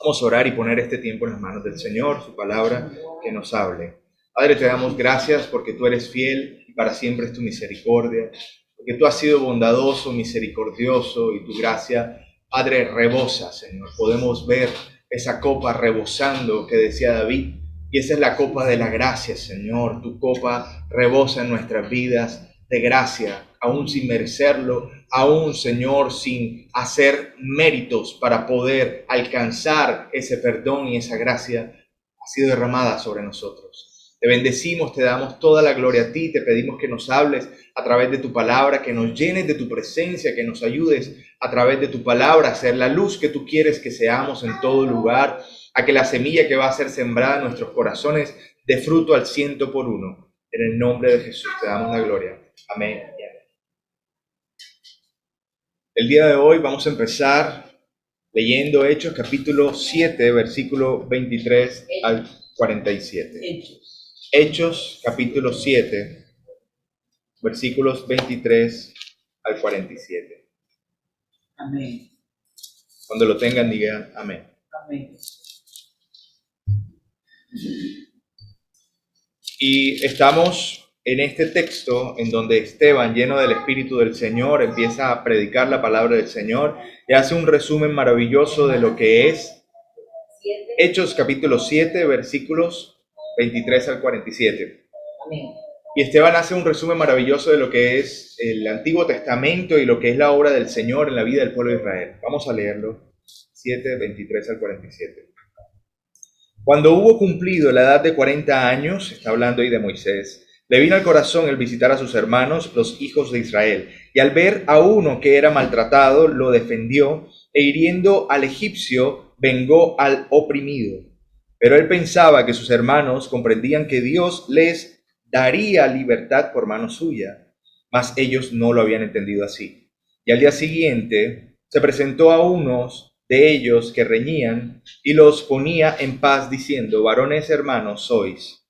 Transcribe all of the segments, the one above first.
Vamos a orar y poner este tiempo en las manos del Señor, su palabra, que nos hable. Padre, te damos gracias porque tú eres fiel y para siempre es tu misericordia, porque tú has sido bondadoso, misericordioso y tu gracia, Padre, rebosa, Señor. Podemos ver esa copa rebosando que decía David, y esa es la copa de la gracia, Señor. Tu copa rebosa en nuestras vidas de gracia, aún sin merecerlo, aún, Señor, sin hacer méritos para poder alcanzar ese perdón y esa gracia, ha sido derramada sobre nosotros. Te bendecimos, te damos toda la gloria a ti, te pedimos que nos hables a través de tu palabra, que nos llenes de tu presencia, que nos ayudes a través de tu palabra a ser la luz que tú quieres que seamos en todo lugar, a que la semilla que va a ser sembrada en nuestros corazones dé fruto al 100%. En el nombre de Jesús te damos la gloria. Amén. El día de hoy vamos a empezar leyendo Hechos capítulo 7, versículo 23 al 47. Hechos capítulo 7, versículos 23 al 47. Amén. Cuando lo tengan, digan amén. Amén. Y estamos en este texto en donde Esteban, lleno del Espíritu del Señor, empieza a predicar la palabra del Señor y hace un resumen maravilloso de lo que es Hechos capítulo 7, versículos 23 al 47. Amén. Y Esteban hace un resumen maravilloso de lo que es el Antiguo Testamento y lo que es la obra del Señor en la vida del pueblo de Israel. Vamos a leerlo, 7, 23 al 47. Cuando hubo cumplido la edad de 40 años, está hablando ahí de Moisés, le vino al corazón el visitar a sus hermanos, los hijos de Israel, y al ver a uno que era maltratado, lo defendió, e hiriendo al egipcio, vengó al oprimido. Pero él pensaba que sus hermanos comprendían que Dios les daría libertad por mano suya, mas ellos no lo habían entendido así. Y al día siguiente se presentó a unos de ellos que reñían y los ponía en paz, diciendo: varones hermanos sois,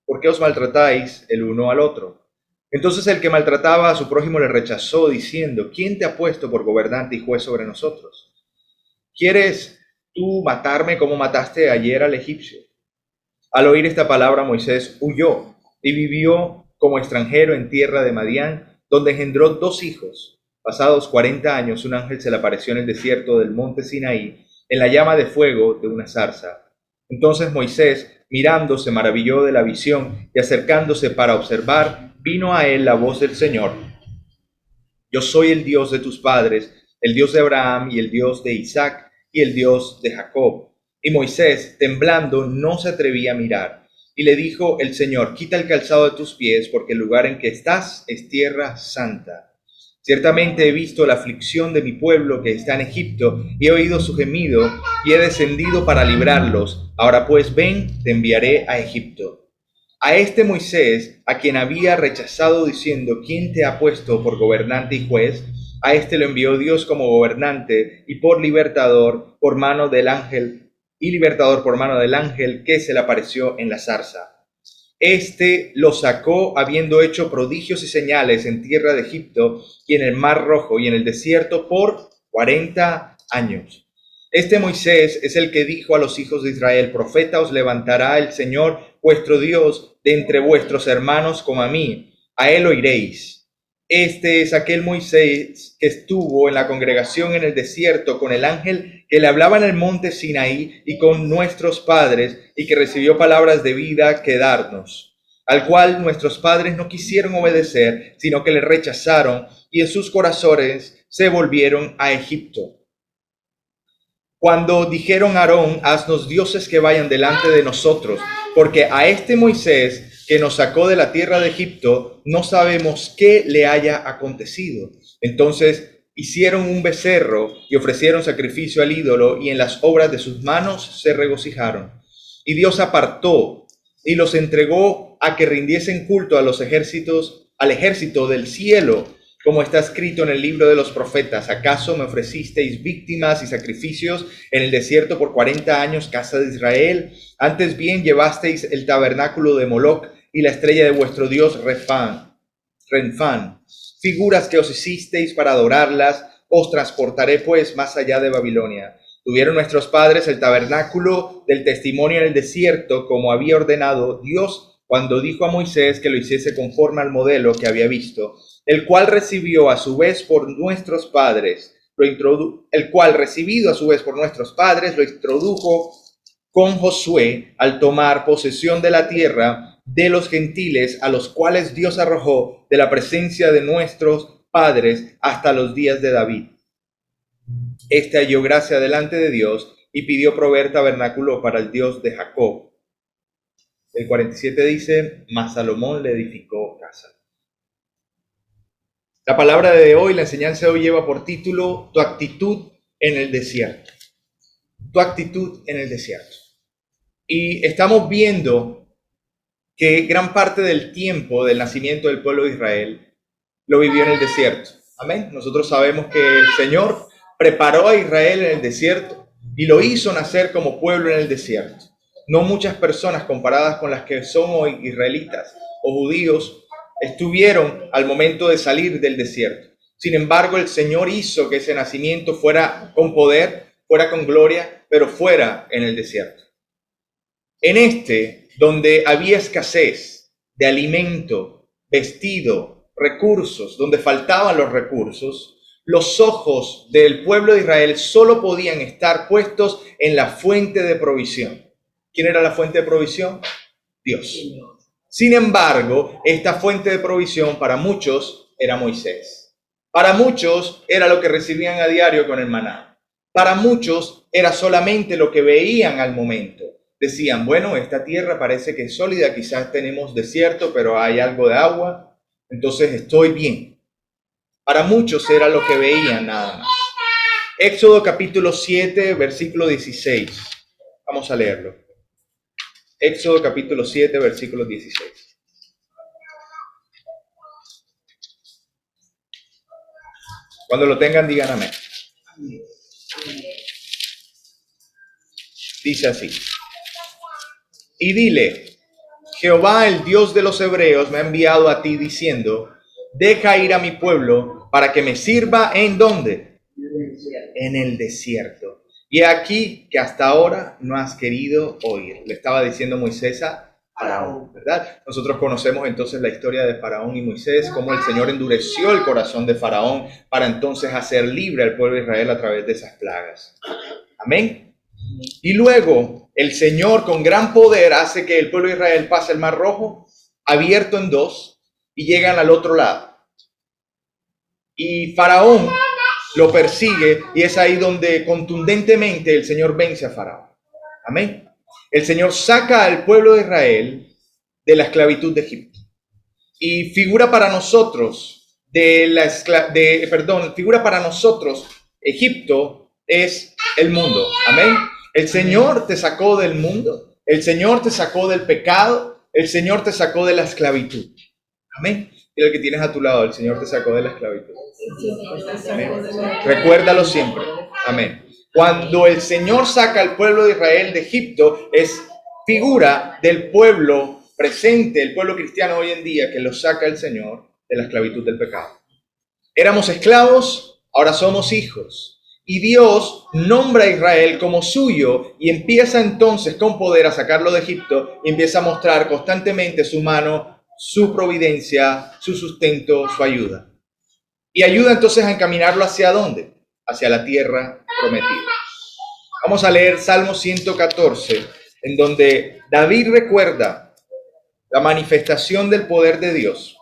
¿por qué os maltratáis el uno al otro? Entonces el que maltrataba a su prójimo le rechazó, diciendo: ¿quién te ha puesto por gobernante y juez sobre nosotros? ¿Quieres tú matarme como mataste ayer al egipcio? Al oír esta palabra, Moisés huyó y vivió como extranjero en tierra de Madián, donde engendró 2 hijos. Pasados 40 años, un ángel se le apareció en el desierto del monte Sinaí, en la llama de fuego de una zarza. Entonces Moisés, mirando, se maravilló de la visión, y acercándose para observar, vino a él la voz del Señor: yo soy el Dios de tus padres, el Dios de Abraham y el Dios de Isaac y el Dios de Jacob. Y Moisés, temblando, no se atrevía a mirar. Y le dijo el Señor: quita el calzado de tus pies, porque el lugar en que estás es tierra santa. Ciertamente he visto la aflicción de mi pueblo que está en Egipto, y he oído su gemido, y he descendido para librarlos. Ahora pues ven, te enviaré a Egipto. A este Moisés, a quien había rechazado diciendo: ¿quién te ha puesto por gobernante y juez? A este lo envió Dios como gobernante y por libertador por mano del ángel, que se le apareció en la zarza. Este lo sacó habiendo hecho prodigios y señales en tierra de Egipto y en el mar Rojo y en el desierto por 40 años. Este Moisés es el que dijo a los hijos de Israel: profeta os levantará el Señor vuestro Dios de entre vuestros hermanos como a mí, a él oiréis. Este es aquel Moisés que estuvo en la congregación en el desierto con el ángel que le hablaba en el monte Sinaí y con nuestros padres, y que recibió palabras de vida que darnos, al cual nuestros padres no quisieron obedecer, sino que le rechazaron, y en sus corazones se volvieron a Egipto. Cuando dijeron a Aarón: haznos dioses que vayan delante de nosotros, porque a este Moisés que nos sacó de la tierra de Egipto no sabemos qué le haya acontecido. Entonces hicieron un becerro y ofrecieron sacrificio al ídolo, y en las obras de sus manos se regocijaron. Y Dios apartó y los entregó a que rindiesen culto a los ejércitos, al ejército del cielo, como está escrito en el libro de los profetas: ¿acaso me ofrecisteis víctimas y sacrificios en el desierto por 40 años, casa de Israel? Antes bien llevasteis el tabernáculo de Moloc y la estrella de vuestro dios Renfán, figuras que os hicisteis para adorarlas. Os transportaré pues más allá de Babilonia. Tuvieron nuestros padres el tabernáculo del testimonio en el desierto, como había ordenado Dios cuando dijo a Moisés que lo hiciese conforme al modelo que había visto, el cual recibido a su vez por nuestros padres, lo introdujo con Josué al tomar posesión de la tierra de los gentiles, a los cuales Dios arrojó de la presencia de nuestros padres hasta los días de David. Este halló gracia delante de Dios y pidió proveer tabernáculo para el Dios de Jacob. El 47 dice, mas Salomón le edificó casa. La palabra de hoy, la enseñanza de hoy lleva por título, tu actitud en el desierto. Tu actitud en el desierto. Y estamos viendo que gran parte del tiempo del nacimiento del pueblo de Israel lo vivió en el desierto. Amén. Nosotros sabemos que el Señor preparó a Israel en el desierto y lo hizo nacer como pueblo en el desierto. No muchas personas comparadas con las que son hoy israelitas o judíos estuvieron al momento de salir del desierto. Sin embargo, el Señor hizo que ese nacimiento fuera con poder, fuera con gloria, pero fuera en el desierto. En donde había escasez de alimento, vestido, recursos, donde faltaban los recursos, los ojos del pueblo de Israel solo podían estar puestos en la fuente de provisión. ¿Quién era la fuente de provisión? Dios. Sin embargo, esta fuente de provisión para muchos era Moisés. Para muchos era lo que recibían a diario con el maná. Para muchos era solamente lo que veían al momento. Decían, bueno, esta tierra parece que es sólida, quizás tenemos desierto, pero hay algo de agua, entonces estoy bien. Para muchos era lo que veían nada más. Éxodo capítulo 7, versículo 16. Vamos a leerlo. Éxodo capítulo 7, versículo 16. Cuando lo tengan, digan amén. Dice así. Y dile, Jehová, el Dios de los hebreos, me ha enviado a ti diciendo, deja ir a mi pueblo para que me sirva ¿en dónde? En el desierto. Y aquí que hasta ahora no has querido oír. Le estaba diciendo Moisés a Faraón, ¿verdad? Nosotros conocemos entonces la historia de Faraón y Moisés, cómo el Señor endureció el corazón de Faraón para entonces hacer libre al pueblo de Israel a través de esas plagas. Amén. Y luego el Señor con gran poder hace que el pueblo de Israel pase el Mar Rojo, abierto en dos, y llegan al otro lado. Y Faraón lo persigue y es ahí donde contundentemente el Señor vence a Faraón. Amén. El Señor saca al pueblo de Israel de la esclavitud de Egipto. Y figura para nosotros Egipto es el mundo. Amén. El Señor te sacó del mundo, el Señor te sacó del pecado, el Señor te sacó de la esclavitud. Amén. Y el que tienes a tu lado, el Señor te sacó de la esclavitud. Amén. Recuérdalo siempre. Amén. Cuando el Señor saca al pueblo de Israel de Egipto, es figura del pueblo presente, el pueblo cristiano hoy en día, que lo saca el Señor de la esclavitud del pecado. Éramos esclavos, ahora somos hijos. Y Dios nombra a Israel como suyo y empieza entonces con poder a sacarlo de Egipto y empieza a mostrar constantemente su mano, su providencia, su sustento, su ayuda. Y ayuda entonces a encaminarlo ¿hacia dónde? Hacia la tierra prometida. Vamos a leer Salmo 114, en donde David recuerda la manifestación del poder de Dios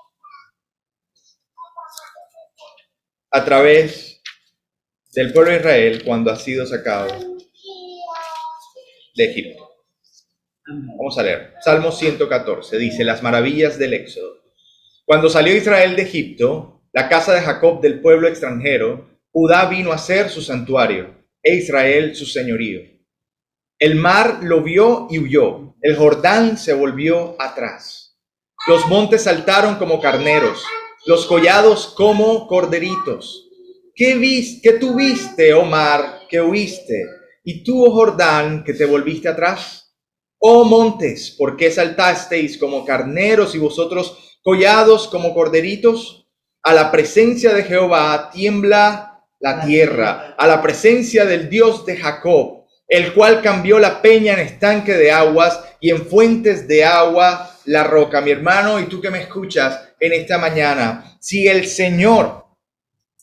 a través del pueblo de Israel cuando ha sido sacado de Egipto. Vamos a leer. Salmo 114 dice, las maravillas del Éxodo. Cuando salió Israel de Egipto, la casa de Jacob del pueblo extranjero, Judá vino a ser su santuario, e Israel su señorío. El mar lo vio y huyó, el Jordán se volvió atrás. Los montes saltaron como carneros, los collados como corderitos. ¿Qué tuviste, oh mar, que huiste? ¿Y tú, oh Jordán, que te volviste atrás? Oh montes, ¿por qué saltasteis como carneros y vosotros collados como corderitos? A la presencia de Jehová tiembla la tierra, a la presencia del Dios de Jacob, el cual cambió la peña en estanque de aguas y en fuentes de agua la roca. Mi hermano, y tú que me escuchas en esta mañana, si el Señor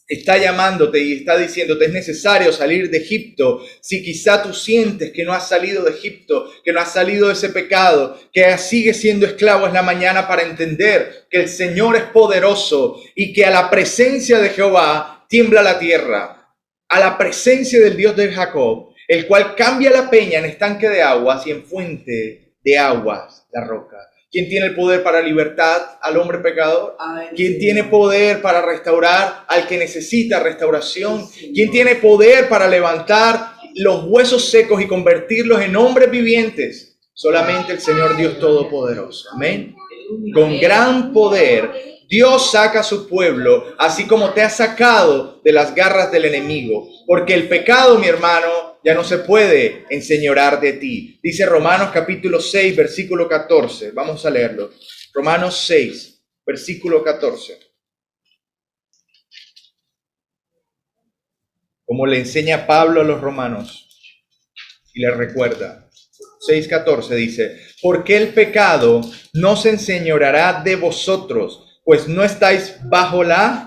está llamándote y está diciéndote es necesario salir de Egipto, si quizá tú sientes que no has salido de Egipto, que no has salido de ese pecado, que sigues siendo esclavo, es la mañana para entender que el Señor es poderoso y que a la presencia de Jehová tiembla la tierra, a la presencia del Dios de Jacob, el cual cambia la peña en estanque de aguas y en fuente de aguas la roca. ¿Quién tiene el poder para libertad al hombre pecador? ¿Quién tiene poder para restaurar al que necesita restauración? ¿Quién tiene poder para levantar los huesos secos y convertirlos en hombres vivientes? Solamente el Señor Dios Todopoderoso. Amén. Con gran poder, Dios saca a su pueblo, así como te ha sacado de las garras del enemigo. Porque el pecado, mi hermano, ya no se puede enseñorear de ti. Dice Romanos capítulo 6, versículo 14. Vamos a leerlo. Romanos 6, versículo 14. Como le enseña Pablo a los romanos y les recuerda. 6:14 dice, porque el pecado no se enseñoreará de vosotros, pues no estáis bajo la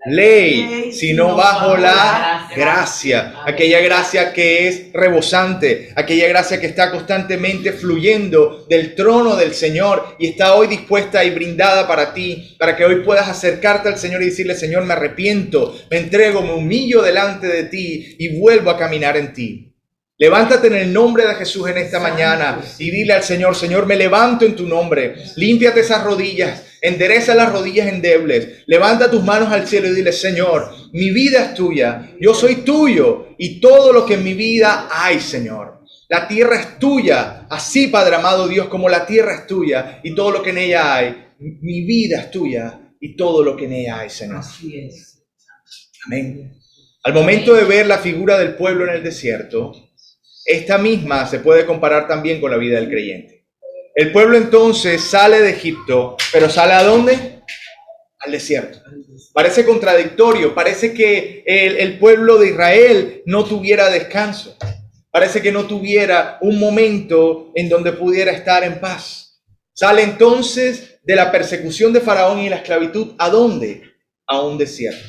ley, sino bajo la gracia. Aquella gracia que es rebosante, aquella gracia que está constantemente fluyendo del trono del Señor y está hoy dispuesta y brindada para ti, para que hoy puedas acercarte al Señor y decirle, Señor, me arrepiento, me entrego, me humillo delante de ti y vuelvo a caminar en ti. Levántate en el nombre de Jesús en esta mañana y dile al Señor, Señor, me levanto en tu nombre. Límpiate esas rodillas, endereza las rodillas endebles. Levanta tus manos al cielo y dile, Señor, mi vida es tuya, yo soy tuyo y todo lo que en mi vida hay, Señor. La tierra es tuya, así, Padre amado Dios, como la tierra es tuya y todo lo que en ella hay. Mi vida es tuya y todo lo que en ella hay, Señor. Así es. Amén. Al momento de ver la figura del pueblo en el desierto, esta misma se puede comparar también con la vida del creyente. El pueblo entonces sale de Egipto, pero ¿sale a dónde? Al desierto. Parece contradictorio, parece que el pueblo de Israel no tuviera descanso. Parece que no tuviera un momento en donde pudiera estar en paz. Sale entonces de la persecución de Faraón y la esclavitud, ¿a dónde? A un desierto.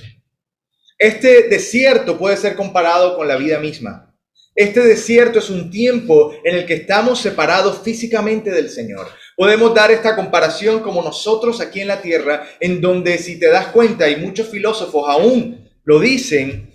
Este desierto puede ser comparado con la vida misma. Este desierto es un tiempo en el que estamos separados físicamente del Señor. Podemos dar esta comparación como nosotros aquí en la tierra, en donde, si te das cuenta, y muchos filósofos aún lo dicen,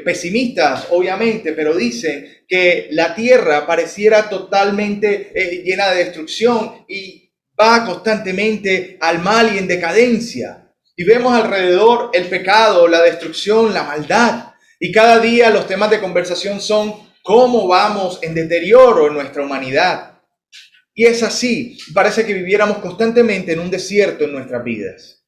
pesimistas obviamente, pero dicen que la tierra pareciera totalmente llena de destrucción y va constantemente al mal y en decadencia. Y vemos alrededor el pecado, la destrucción, la maldad. Y cada día los temas de conversación son cómo vamos en deterioro en nuestra humanidad. Y es así, parece que viviéramos constantemente en un desierto en nuestras vidas.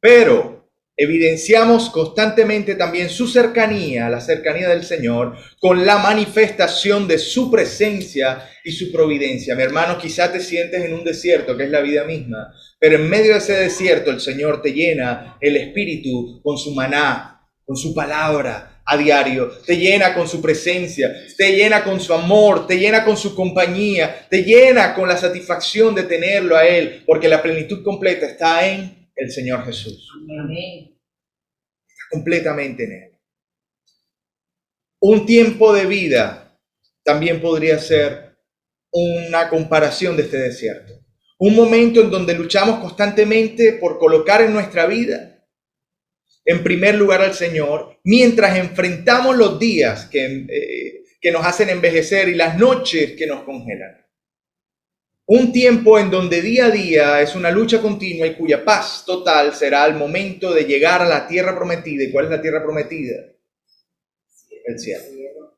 Pero evidenciamos constantemente también su cercanía, la cercanía del Señor, con la manifestación de su presencia y su providencia. Mi hermano, quizá te sientes en un desierto, que es la vida misma, pero en medio de ese desierto el Señor te llena el espíritu con su maná, con su palabra a diario, te llena con su presencia, te llena con su amor, te llena con su compañía, te llena con la satisfacción de tenerlo a Él, porque la plenitud completa está en el Señor Jesús. Amén. Está completamente en Él. Un tiempo de vida también podría ser una comparación de este desierto. Un momento en donde luchamos constantemente por colocar en nuestra vida en primer lugar al Señor, mientras enfrentamos los días que nos hacen envejecer y las noches que nos congelan. Un tiempo en donde día a día es una lucha continua y cuya paz total será el momento de llegar a la tierra prometida. ¿Y cuál es la tierra prometida? El cielo.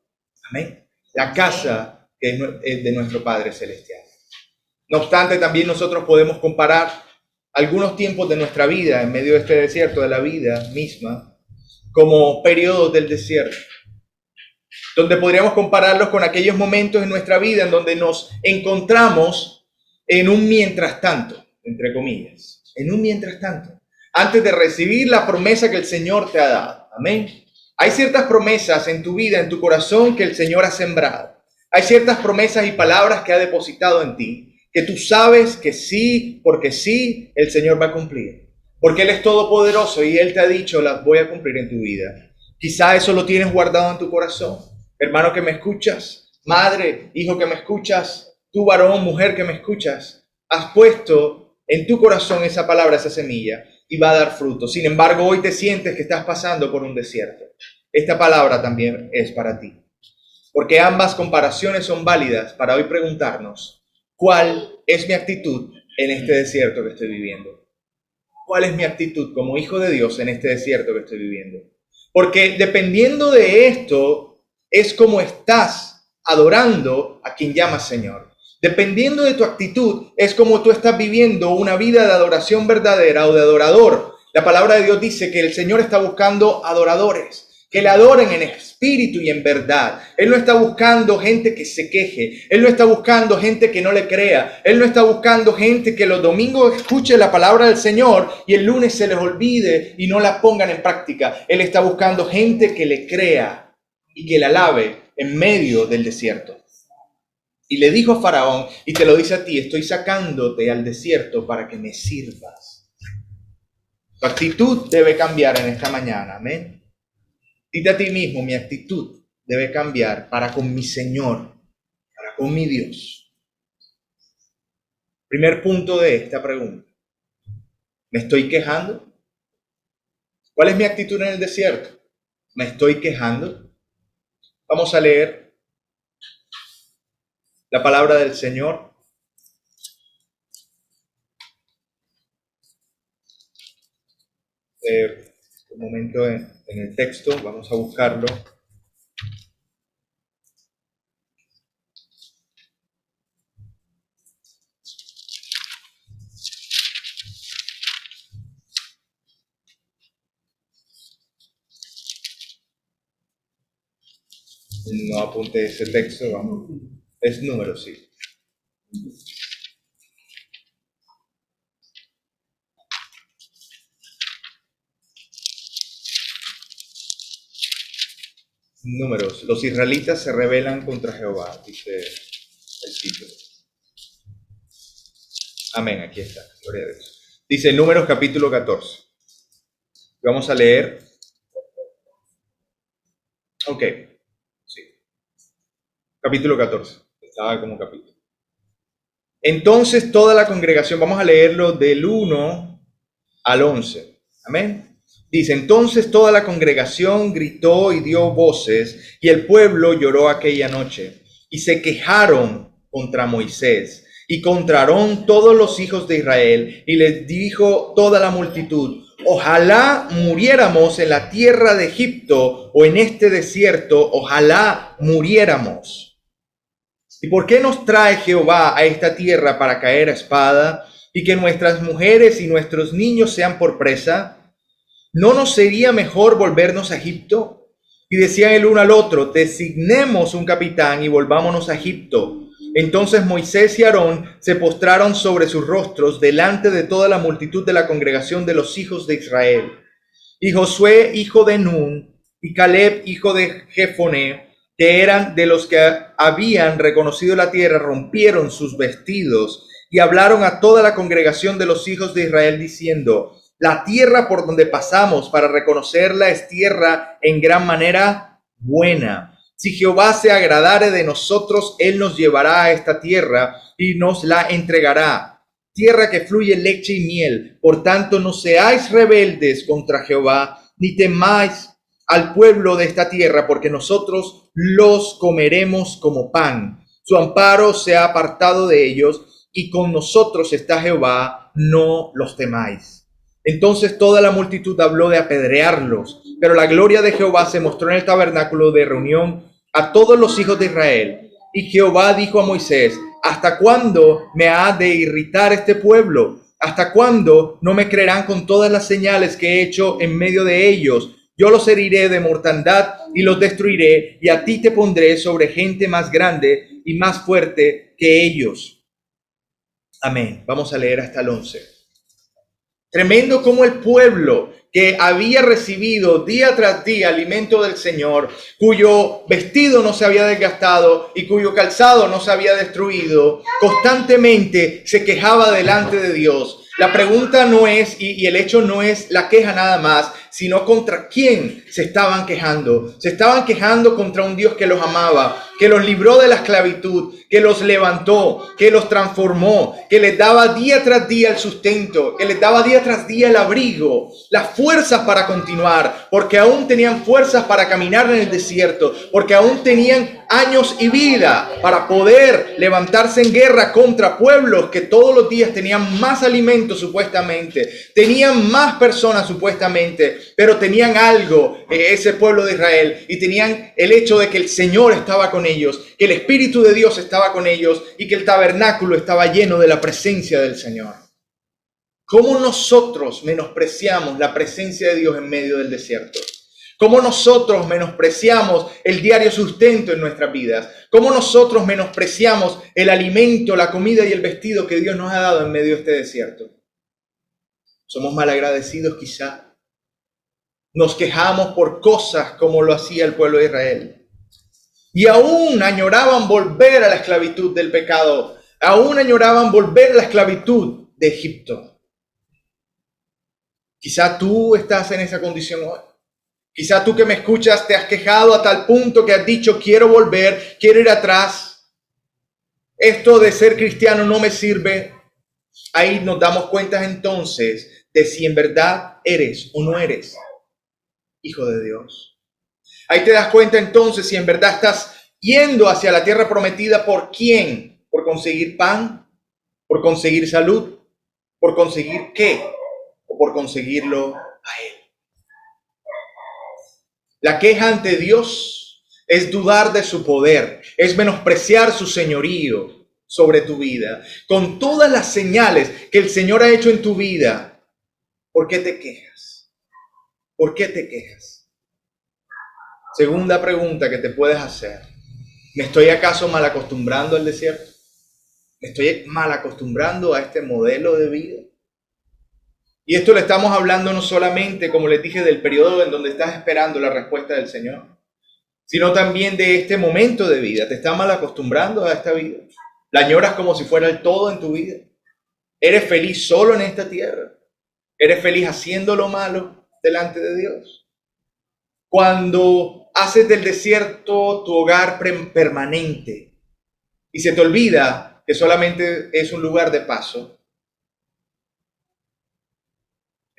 Amén. La casa que es de nuestro Padre Celestial. No obstante, también nosotros podemos comparar algunos tiempos de nuestra vida en medio de este desierto, de la vida misma, como periodos del desierto, donde podríamos compararlos con aquellos momentos en nuestra vida en donde nos encontramos en un mientras tanto, entre comillas, en un mientras tanto, antes de recibir la promesa que el Señor te ha dado. Amén. Hay ciertas promesas en tu vida, en tu corazón, que el Señor ha sembrado. Hay ciertas promesas y palabras que ha depositado en ti, que tú sabes que sí, porque sí, el Señor va a cumplir. Porque Él es todopoderoso y Él te ha dicho, las voy a cumplir en tu vida. Quizá eso lo tienes guardado en tu corazón. Hermano que me escuchas, madre, hijo que me escuchas, tú varón, mujer que me escuchas, has puesto en tu corazón esa palabra, esa semilla, y va a dar fruto. Sin embargo, hoy te sientes que estás pasando por un desierto. Esta palabra también es para ti. Porque ambas comparaciones son válidas para hoy preguntarnos, ¿cuál es mi actitud en este desierto que estoy viviendo? ¿Cuál es mi actitud como hijo de Dios en este desierto que estoy viviendo? Porque dependiendo de esto, es como estás adorando a quien llamas Señor. Dependiendo de tu actitud, es como tú estás viviendo una vida de adoración verdadera o de adorador. La palabra de Dios dice que el Señor está buscando adoradores, que le adoren en espíritu y en verdad. Él no está buscando gente que se queje. Él no está buscando gente que no le crea. Él no está buscando gente que los domingos escuche la palabra del Señor y el lunes se les olvide y no la pongan en práctica. Él está buscando gente que le crea y que la alabe en medio del desierto. Y le dijo a Faraón, y te lo dice a ti, estoy sacándote al desierto para que me sirvas. Tu actitud debe cambiar en esta mañana, amén. Dite a ti mismo, mi actitud debe cambiar para con mi Señor, para con mi Dios. Primer punto de esta pregunta. ¿Me estoy quejando? ¿Cuál es mi actitud en el desierto? ¿Me estoy quejando? Vamos a leer la palabra del Señor. Un momento en el texto, vamos a buscarlo. No apunte ese texto, vamos. Es Números, sí. Números. Los israelitas se rebelan contra Jehová, dice el título. Amén, aquí está. Gloria a Dios. Dice Números capítulo 14. Vamos a leer. Ok, sí. Capítulo 14. Estaba como capítulo. Entonces toda la congregación, vamos a leerlo del 1 al 11. Amén. Dice, entonces toda la congregación gritó y dio voces, y el pueblo lloró aquella noche, y se quejaron contra Moisés, y contra Aarón todos los hijos de Israel, y les dijo toda la multitud, ojalá muriéramos en la tierra de Egipto, o en este desierto, ojalá muriéramos. ¿Y por qué nos trae Jehová a esta tierra para caer a espada, y que nuestras mujeres y nuestros niños sean por presa? ¿No nos sería mejor volvernos a Egipto? Y decían el uno al otro, designemos un capitán y volvámonos a Egipto. Entonces Moisés y Aarón se postraron sobre sus rostros delante de toda la multitud de la congregación de los hijos de Israel. Y Josué, hijo de Nun, y Caleb, hijo de Jefoné, que eran de los que habían reconocido la tierra, rompieron sus vestidos y hablaron a toda la congregación de los hijos de Israel diciendo, la tierra por donde pasamos para reconocerla es tierra en gran manera buena. Si Jehová se agradare de nosotros, él nos llevará a esta tierra y nos la entregará. Tierra que fluye leche y miel. Por tanto, no seáis rebeldes contra Jehová, ni temáis al pueblo de esta tierra, porque nosotros los comeremos como pan. Su amparo se ha apartado de ellos, y con nosotros está Jehová, no los temáis. Entonces toda la multitud habló de apedrearlos, pero la gloria de Jehová se mostró en el tabernáculo de reunión a todos los hijos de Israel. Y Jehová dijo a Moisés, ¿hasta cuándo me ha de irritar este pueblo? ¿Hasta cuándo no me creerán con todas las señales que he hecho en medio de ellos? Yo los heriré de mortandad y los destruiré, y a ti te pondré sobre gente más grande y más fuerte que ellos. Amén. Vamos a leer hasta el 11. Tremendo como el pueblo que había recibido día tras día alimento del Señor, cuyo vestido no se había desgastado y cuyo calzado no se había destruido, constantemente se quejaba delante de Dios. La pregunta no es, y el hecho no es la queja nada más, sino contra quién se estaban quejando. Se estaban quejando contra un Dios que los amaba, que los libró de la esclavitud, que los levantó, que los transformó, que les daba día tras día el sustento, que les daba día tras día el abrigo, las fuerzas para continuar, porque aún tenían fuerzas para caminar en el desierto, porque aún tenían años y vida para poder levantarse en guerra contra pueblos que todos los días tenían más alimento supuestamente, tenían más personas supuestamente, pero tenían algo, ese pueblo de Israel, y tenían el hecho de que el Señor estaba con ellos, que el Espíritu de Dios estaba con ellos y que el tabernáculo estaba lleno de la presencia del Señor. ¿Cómo nosotros menospreciamos la presencia de Dios en medio del desierto? ¿Cómo nosotros menospreciamos el diario sustento en nuestras vidas? ¿Cómo nosotros menospreciamos el alimento, la comida y el vestido que Dios nos ha dado en medio de este desierto? ¿Somos malagradecidos quizá? Nos quejamos por cosas como lo hacía el pueblo de Israel. Y aún añoraban volver a la esclavitud del pecado. Aún añoraban volver a la esclavitud de Egipto. Quizá tú estás en esa condición hoy. Quizá tú que me escuchas te has quejado a tal punto que has dicho, quiero volver, quiero ir atrás. Esto de ser cristiano no me sirve. Ahí nos damos cuenta entonces de si en verdad eres o no eres hijo de Dios. Ahí te das cuenta entonces si en verdad estás yendo hacia la tierra prometida. ¿Por quién? ¿Por conseguir pan? ¿Por conseguir salud? ¿Por conseguir qué? ¿O por conseguirlo a Él? La queja ante Dios es dudar de su poder, es menospreciar su señorío sobre tu vida. Con todas las señales que el Señor ha hecho en tu vida, ¿por qué te quejas? ¿Por qué te quejas? Segunda pregunta que te puedes hacer. ¿Me estoy acaso mal acostumbrando al desierto? ¿Me estoy mal acostumbrando a este modelo de vida? Y esto le estamos hablando no solamente, como les dije, del periodo en donde estás esperando la respuesta del Señor, sino también de este momento de vida. ¿Te estás mal acostumbrando a esta vida? ¿La añoras como si fuera el todo en tu vida? ¿Eres feliz solo en esta tierra? ¿Eres feliz haciendo lo malo delante de Dios? Cuando haces del desierto tu hogar permanente y se te olvida que solamente es un lugar de paso,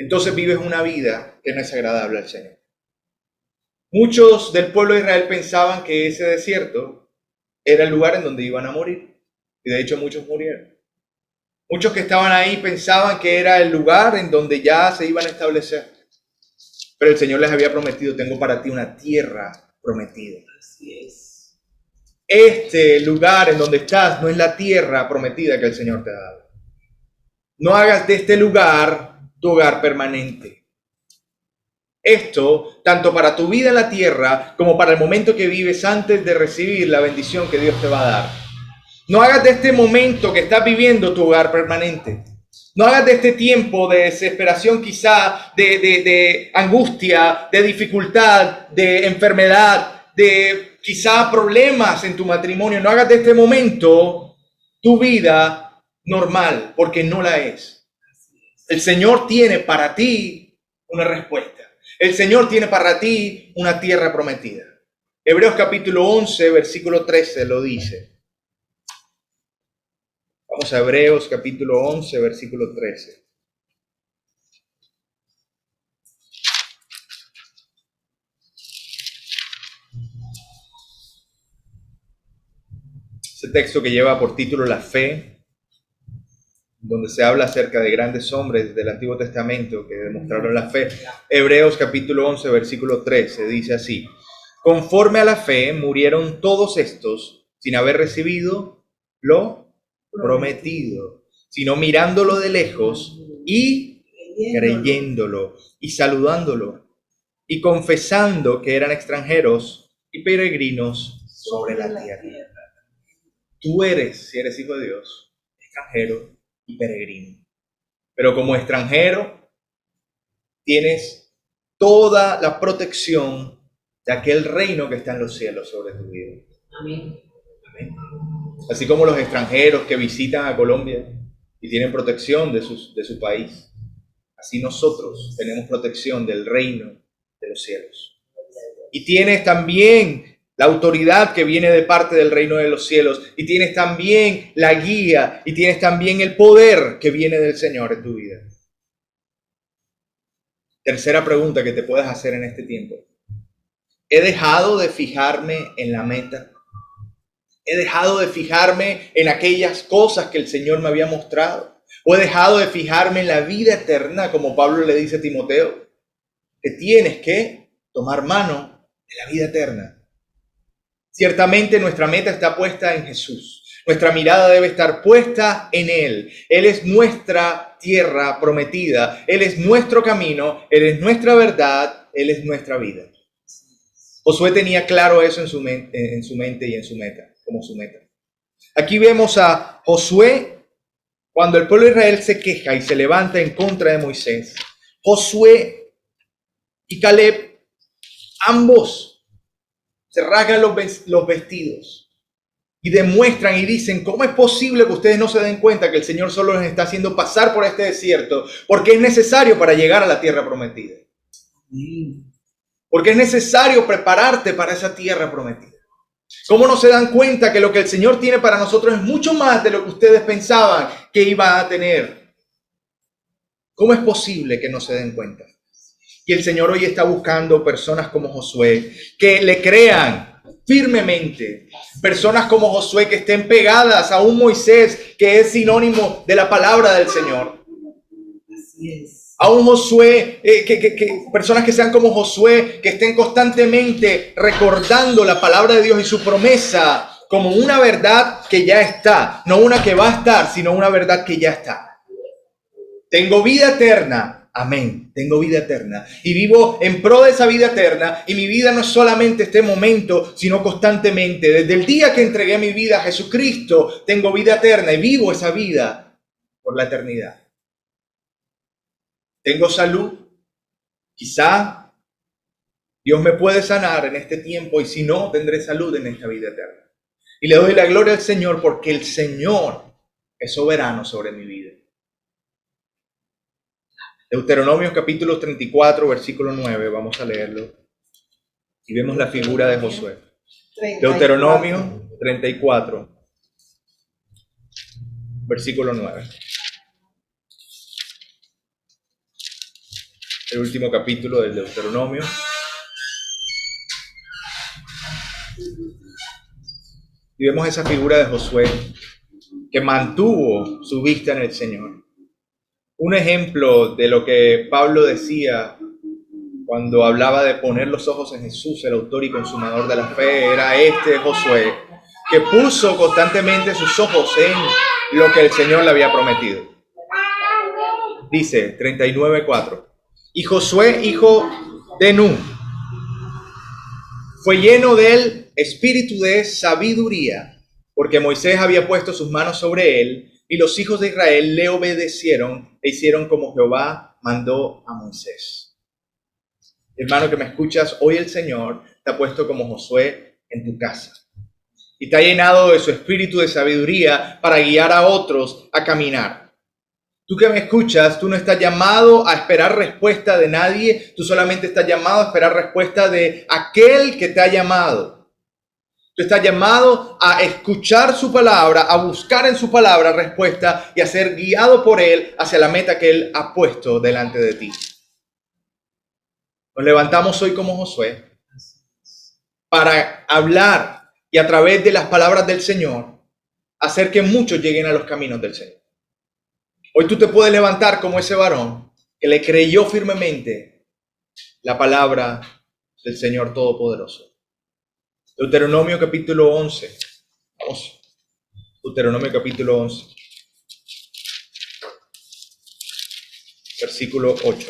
entonces vives una vida que no es agradable al Señor. Muchos del pueblo de Israel pensaban que ese desierto era el lugar en donde iban a morir. Y de hecho muchos murieron. Muchos que estaban ahí pensaban que era el lugar en donde ya se iban a establecer. Pero el Señor les había prometido, tengo para ti una tierra prometida. Así es. Este lugar en donde estás no es la tierra prometida que el Señor te ha dado. No hagas de este lugar tu hogar permanente. Esto, tanto para tu vida en la tierra, como para el momento que vives antes de recibir la bendición que Dios te va a dar. No hagas de este momento que estás viviendo tu hogar permanente. No hagas de este tiempo de desesperación, quizá, de angustia, de dificultad, de enfermedad, de quizá problemas en tu matrimonio. No hagas de este momento tu vida normal, porque no la es. El Señor tiene para ti una respuesta. El Señor tiene para ti una tierra prometida. Hebreos capítulo 11, versículo 13 lo dice. Vamos a Hebreos capítulo 11, versículo 13. Ese texto que lleva por título La fe, donde se habla acerca de grandes hombres del Antiguo Testamento que demostraron la fe. Hebreos capítulo 11, versículo 13 dice así: conforme a la fe murieron todos estos sin haber recibido lo prometido, sino mirándolo de lejos y creyéndolo y saludándolo y confesando que eran extranjeros y peregrinos sobre la tierra. Tú eres, si eres hijo de Dios, extranjero y peregrino. Pero como extranjero, tienes toda la protección de aquel reino que está en los cielos sobre tu vida. Amén. Amén. Así como los extranjeros que visitan a Colombia y tienen protección de su país, así nosotros tenemos protección del reino de los cielos. Y tienes también la autoridad que viene de parte del reino de los cielos, y tienes también la guía, y tienes también el poder que viene del Señor en tu vida. Tercera pregunta que te puedes hacer en este tiempo. ¿He dejado de fijarme en la meta? ¿He dejado de fijarme en aquellas cosas que el Señor me había mostrado? ¿O he dejado de fijarme en la vida eterna, como Pablo le dice a Timoteo? Que tienes que tomar mano de la vida eterna. Ciertamente nuestra meta está puesta en Jesús. Nuestra mirada debe estar puesta en Él. Él es nuestra tierra prometida. Él es nuestro camino. Él es nuestra verdad. Él es nuestra vida. Josué tenía claro eso en su mente y en su meta, como su meta. Aquí vemos a Josué cuando el pueblo de Israel se queja y se levanta en contra de Moisés. Josué y Caleb, ambos se rasgan los vestidos y demuestran y dicen: ¿cómo es posible que ustedes no se den cuenta que el Señor solo les está haciendo pasar por este desierto? Porque es necesario para llegar a la tierra prometida. Porque es necesario prepararte para esa tierra prometida. ¿Cómo no se dan cuenta que lo que el Señor tiene para nosotros es mucho más de lo que ustedes pensaban que iba a tener? ¿Cómo es posible que no se den cuenta? Y el Señor hoy está buscando personas como Josué, que le crean firmemente. Personas como Josué que estén pegadas a un Moisés que es sinónimo de la palabra del Señor. Así es. A un Josué, personas que sean como Josué, que estén constantemente recordando la palabra de Dios y su promesa como una verdad que ya está. No una que va a estar, sino una verdad que ya está. Tengo vida eterna. Amén. Tengo vida eterna. Y vivo en pro de esa vida eterna. Y mi vida no es solamente este momento, sino constantemente. Desde el día que entregué mi vida a Jesucristo, tengo vida eterna y vivo esa vida por la eternidad. Tengo salud. Quizá Dios me puede sanar en este tiempo y si no, tendré salud en esta vida eterna. Y le doy la gloria al Señor porque el Señor es soberano sobre mi vida. Deuteronomio capítulo 34, versículo 9, vamos a leerlo. Y vemos la figura de Josué. Deuteronomio 34, versículo 9. El último capítulo del Deuteronomio. Y vemos esa figura de Josué que mantuvo su vista en el Señor. Un ejemplo de lo que Pablo decía cuando hablaba de poner los ojos en Jesús, el autor y consumador de la fe, era este Josué, que puso constantemente sus ojos en lo que el Señor le había prometido. Dice 39:4. Y Josué, hijo de Nun, fue lleno del espíritu de sabiduría, porque Moisés había puesto sus manos sobre él, y los hijos de Israel le obedecieron e hicieron como Jehová mandó a Moisés. Hermano que me escuchas, hoy el Señor te ha puesto como Josué en tu casa y te ha llenado de su espíritu de sabiduría para guiar a otros a caminar. Tú que me escuchas, tú no estás llamado a esperar respuesta de nadie, tú solamente estás llamado a esperar respuesta de aquel que te ha llamado. Tú estás llamado a escuchar su palabra, a buscar en su palabra respuesta y a ser guiado por él hacia la meta que él ha puesto delante de ti. Nos levantamos hoy como Josué para hablar y a través de las palabras del Señor hacer que muchos lleguen a los caminos del Señor. Hoy tú te puedes levantar como ese varón que le creyó firmemente la palabra del Señor Todopoderoso. Deuteronomio capítulo 11. Vamos. Deuteronomio capítulo 11. Versículo 8.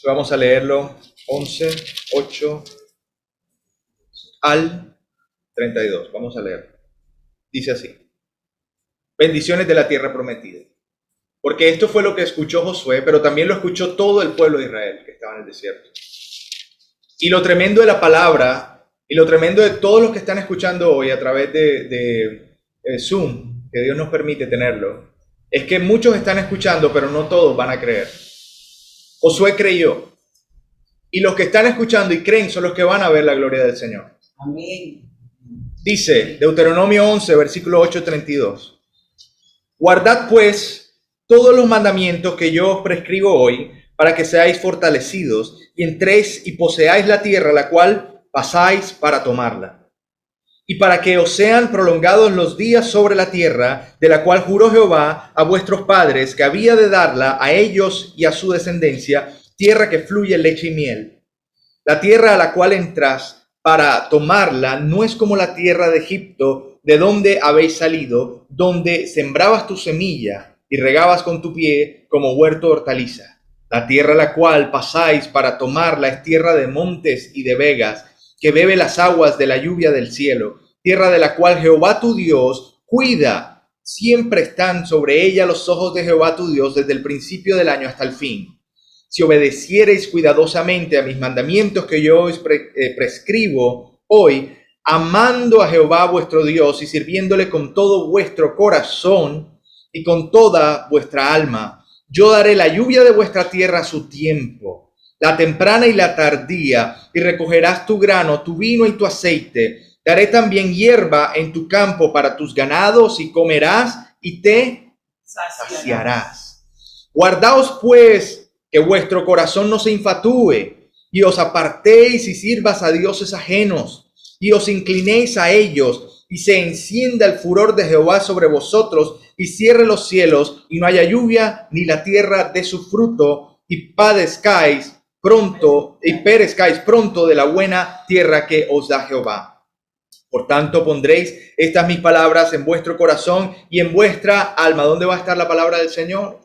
Vamos a leerlo 11, 8 al 32. Vamos a leer. Dice así: bendiciones de la tierra prometida. Porque esto fue lo que escuchó Josué, pero también lo escuchó todo el pueblo de Israel que estaba en el desierto. Y lo tremendo de la palabra, y lo tremendo de todos los que están escuchando hoy a través de Zoom, que Dios nos permite tenerlo, es que muchos están escuchando, pero no todos van a creer. Josué creyó. Y los que están escuchando y creen son los que van a ver la gloria del Señor. Amén. Dice Deuteronomio 11, versículo 8-32. Guardad pues todos los mandamientos que yo os prescribo hoy, para que seáis fortalecidos y entréis y poseáis la tierra, la cual pasáis para tomarla. Y para que os sean prolongados los días sobre la tierra, de la cual juró Jehová a vuestros padres, que había de darla a ellos y a su descendencia, tierra que fluye leche y miel. La tierra a la cual entras para tomarla no es como la tierra de Egipto, de donde habéis salido, donde sembrabas tu semilla y regabas con tu pie como huerto de hortaliza. La tierra a la cual pasáis para tomarla es tierra de montes y de vegas, que bebe las aguas de la lluvia del cielo, tierra de la cual Jehová tu Dios cuida. Siempre están sobre ella los ojos de Jehová tu Dios desde el principio del año hasta el fin. Si obedeciereis cuidadosamente a mis mandamientos que yo os prescribo hoy, amando a Jehová vuestro Dios y sirviéndole con todo vuestro corazón y con toda vuestra alma, yo daré la lluvia de vuestra tierra a su tiempo, la temprana y la tardía, y recogerás tu grano, tu vino y tu aceite. Daré también hierba en tu campo para tus ganados, y comerás y te saciarás. Guardaos pues que vuestro corazón no se infatúe, y os apartéis y sirvas a dioses ajenos, y os inclinéis a ellos, y se encienda el furor de Jehová sobre vosotros, y cierre los cielos, y no haya lluvia, ni la tierra dé su fruto, y perezcáis pronto de la buena tierra que os da Jehová. Por tanto, pondréis estas mis palabras en vuestro corazón y en vuestra alma. ¿Dónde va a estar la palabra del Señor?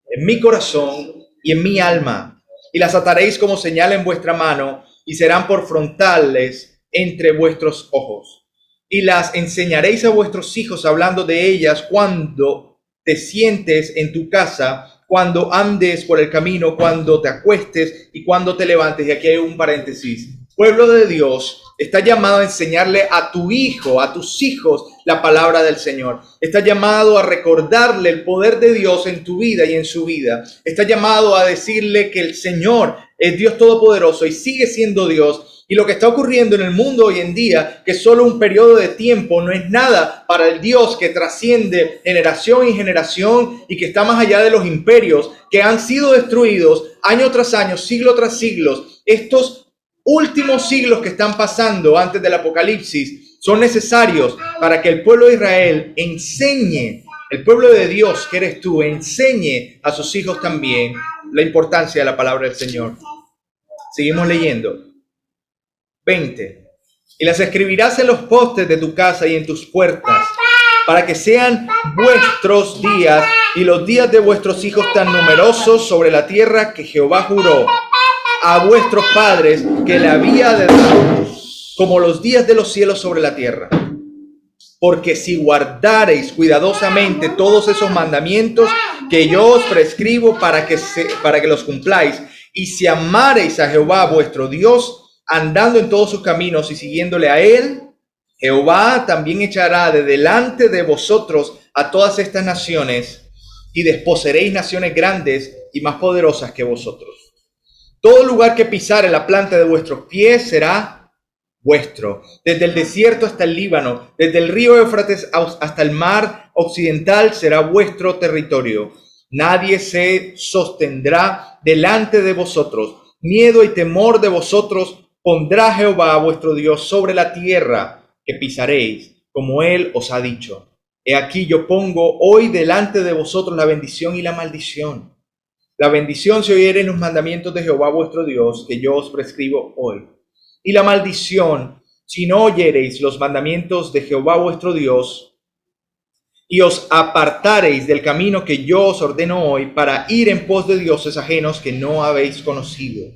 En mi corazón y en mi alma. Y las ataréis como señal en vuestra mano, y serán por frontales entre vuestros ojos. Y las enseñaréis a vuestros hijos, hablando de ellas cuando te sientes en tu casa, cuando andes por el camino, cuando te acuestes y cuando te levantes. Y aquí hay un paréntesis. Pueblo de Dios, está llamado a enseñarle a tu hijo, a tus hijos, la palabra del Señor. Está llamado a recordarle el poder de Dios en tu vida y en su vida. Está llamado a decirle que el Señor es Dios todopoderoso y sigue siendo Dios. Y lo que está ocurriendo en el mundo hoy en día, que solo un periodo de tiempo, no es nada para el Dios que trasciende generación y generación y que está más allá de los imperios que han sido destruidos año tras año, siglo tras siglo. Estos últimos siglos que están pasando antes del Apocalipsis son necesarios para que el pueblo de Israel enseñe, el pueblo de Dios que eres tú, enseñe a sus hijos también la importancia de la palabra del Señor. Seguimos leyendo. 20. Y las escribirás en los postes de tu casa y en tus puertas, para que sean vuestros días y los días de vuestros hijos tan numerosos sobre la tierra que Jehová juró a vuestros padres que le había de dar, como los días de los cielos sobre la tierra. Porque si guardareis cuidadosamente todos esos mandamientos que yo os prescribo para que los cumpláis, y si amareis a Jehová vuestro Dios, andando en todos sus caminos y siguiéndole a él, Jehová también echará de delante de vosotros a todas estas naciones, y desposeeréis naciones grandes y más poderosas que vosotros. Todo lugar que pisare la planta de vuestros pies será vuestro, desde el desierto hasta el Líbano, desde el río Éufrates hasta el mar occidental será vuestro territorio. Nadie se sostendrá delante de vosotros. Miedo y temor de vosotros pondrá Jehová vuestro Dios sobre la tierra que pisaréis, como él os ha dicho. He aquí yo pongo hoy delante de vosotros la bendición y la maldición. La bendición si oyereis los mandamientos de Jehová vuestro Dios, que yo os prescribo hoy. Y la maldición si no oyereis los mandamientos de Jehová vuestro Dios, y os apartareis del camino que yo os ordeno hoy, para ir en pos de dioses ajenos que no habéis conocido.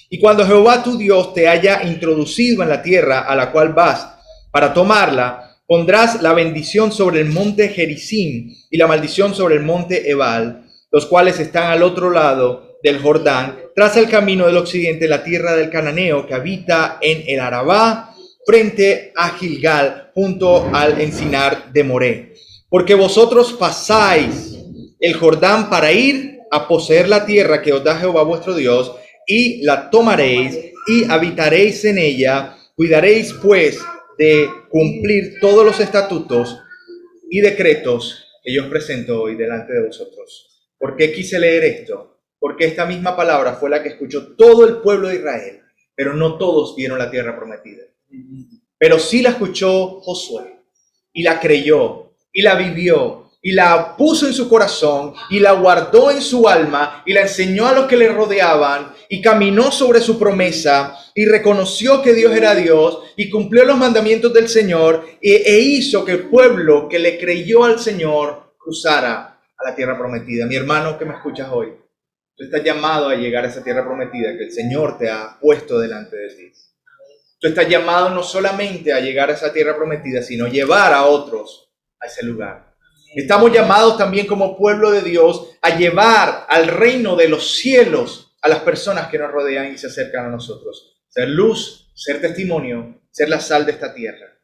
Y cuando Jehová tu Dios te haya introducido en la tierra a la cual vas para tomarla, pondrás la bendición sobre el monte Gerizim y la maldición sobre el monte Ebal, los cuales están al otro lado del Jordán, tras el camino del occidente, la tierra del cananeo que habita en el Arabá, frente a Gilgal, junto al encinar de Moré. Porque vosotros pasáis el Jordán para ir a poseer la tierra que os da Jehová vuestro Dios, y la tomaréis y habitaréis en ella. Cuidaréis pues de cumplir todos los estatutos y decretos que yo os presento hoy delante de vosotros. ¿Por qué quise leer esto? Porque esta misma palabra fue la que escuchó todo el pueblo de Israel, pero no todos vieron la tierra prometida. Pero sí la escuchó Josué, y la creyó, y la vivió, y la puso en su corazón, y la guardó en su alma, y la enseñó a los que le rodeaban, y caminó sobre su promesa, y reconoció que Dios era Dios, y cumplió los mandamientos del Señor, e hizo que el pueblo que le creyó al Señor cruzara a la tierra prometida. Mi hermano que me escuchas hoy, tú estás llamado a llegar a esa tierra prometida que el Señor te ha puesto delante de ti. Tú estás llamado no solamente a llegar a esa tierra prometida, sino llevar a otros a ese lugar. Estamos llamados también como pueblo de Dios a llevar al reino de los cielos a las personas que nos rodean y se acercan a nosotros. Ser luz, ser testimonio, ser la sal de esta tierra.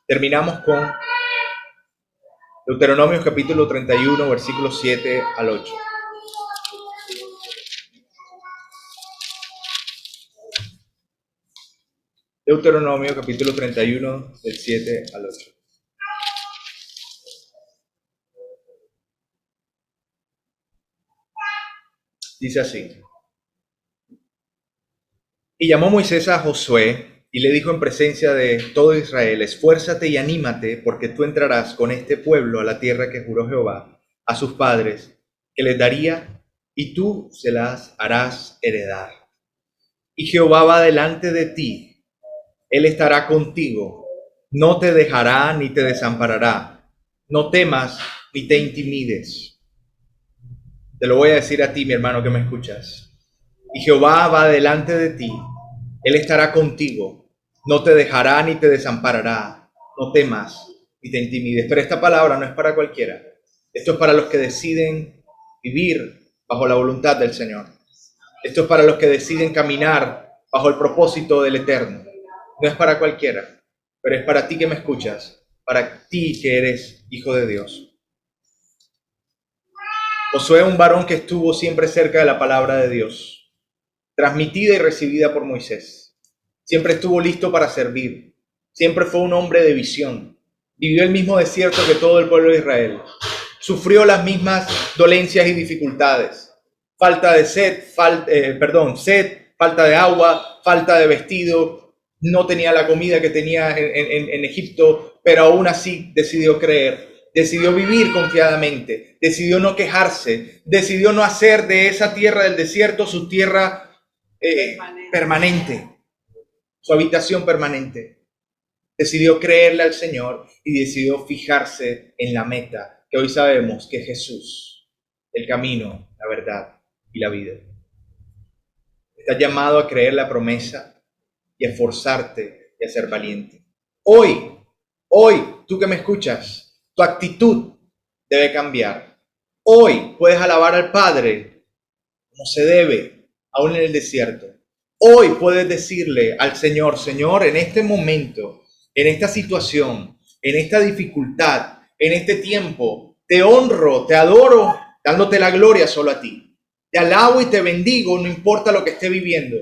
Terminamos con Deuteronomio capítulo 31, versículos 7 al 8. Deuteronomio capítulo 31, del 7 al 8. Dice así: Y llamó Moisés a Josué y le dijo en presencia de todo Israel: esfuérzate y anímate, porque tú entrarás con este pueblo a la tierra que juró Jehová a sus padres, que les daría, y tú se las harás heredar. Y Jehová va delante de ti, él estará contigo, no te dejará ni te desamparará. No temas ni te intimides. Te lo voy a decir a ti, mi hermano, que me escuchas. Y Jehová va delante de ti, él estará contigo, no te dejará ni te desamparará. No temas ni te intimides. Pero esta palabra no es para cualquiera. Esto es para los que deciden vivir bajo la voluntad del Señor. Esto es para los que deciden caminar bajo el propósito del Eterno. No es para cualquiera, pero es para ti que me escuchas, para ti que eres hijo de Dios. Josué, un varón que estuvo siempre cerca de la palabra de Dios, transmitida y recibida por Moisés. Siempre estuvo listo para servir. Siempre fue un hombre de visión. Vivió el mismo desierto que todo el pueblo de Israel. Sufrió las mismas dolencias y dificultades. Falta de sed, falta de agua, falta de vestido. No tenía la comida que tenía en Egipto, pero aún así decidió creer. Decidió vivir confiadamente, decidió no quejarse, decidió no hacer de esa tierra del desierto su tierra permanente, su habitación permanente. Decidió creerle al Señor y decidió fijarse en la meta, que hoy sabemos que es Jesús, el camino, la verdad y la vida. Estás llamado a creer la promesa y a esforzarte y a ser valiente. Hoy, tú que me escuchas, tu actitud debe cambiar. Hoy puedes alabar al Padre como se debe, aún en el desierto. Hoy puedes decirle al Señor: Señor, en este momento, en esta situación, en esta dificultad, en este tiempo, te honro, te adoro, dándote la gloria solo a ti. Te alabo y te bendigo, no importa lo que esté viviendo.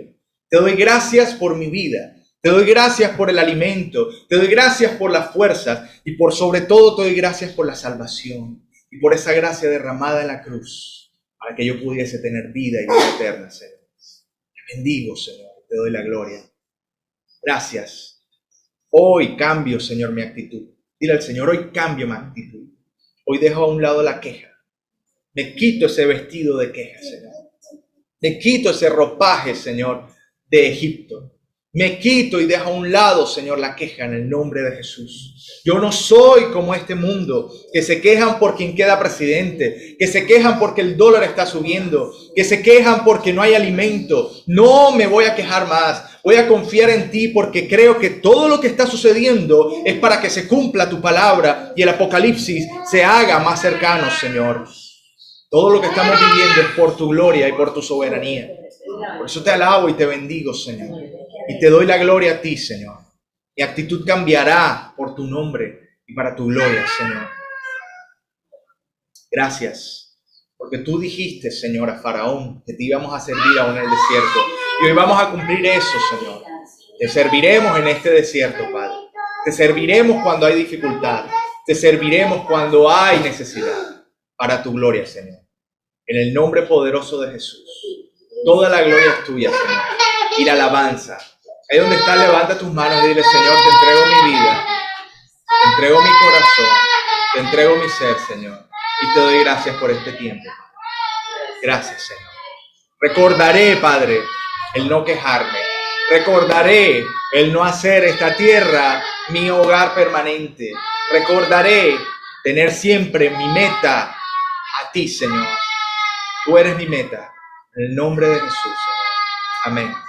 Te doy gracias por mi vida. Te doy gracias por el alimento, te doy gracias por las fuerzas y por sobre todo te doy gracias por la salvación y por esa gracia derramada en la cruz para que yo pudiese tener vida y vida eterna, Señor. Te bendigo, Señor, te doy la gloria. Gracias. Hoy cambio, Señor, mi actitud. Dile al Señor: hoy cambio mi actitud. Hoy dejo a un lado la queja. Me quito ese vestido de queja, Señor. Me quito ese ropaje, Señor, de Egipto. Me quito y dejo a un lado, Señor, la queja en el nombre de Jesús. Yo no soy como este mundo, que se quejan por quien queda presidente, que se quejan porque el dólar está subiendo, que se quejan porque no hay alimento. No me voy a quejar más. Voy a confiar en ti porque creo que todo lo que está sucediendo es para que se cumpla tu palabra y el apocalipsis se haga más cercano, Señor. Todo lo que estamos viviendo es por tu gloria y por tu soberanía. Por eso te alabo y te bendigo, Señor. Y te doy la gloria a ti, Señor. Mi actitud cambiará por tu nombre y para tu gloria, Señor. Gracias, porque tú dijiste, Señor, a Faraón que te íbamos a servir aún en el desierto. Y hoy vamos a cumplir eso, Señor. Te serviremos en este desierto, Padre. Te serviremos cuando hay dificultad. Te serviremos cuando hay necesidad. Para tu gloria, Señor. En el nombre poderoso de Jesús. Toda la gloria es tuya, Señor. Y la alabanza. Ahí donde estás, levanta tus manos y dile, Señor, te entrego mi vida, te entrego mi corazón, te entrego mi ser, Señor. Y te doy gracias por este tiempo. Gracias, Señor. Recordaré, Padre, el no quejarme. Recordaré el no hacer esta tierra mi hogar permanente. Recordaré tener siempre mi meta a ti, Señor. Tú eres mi meta. En el nombre de Jesús, Señor. Amén.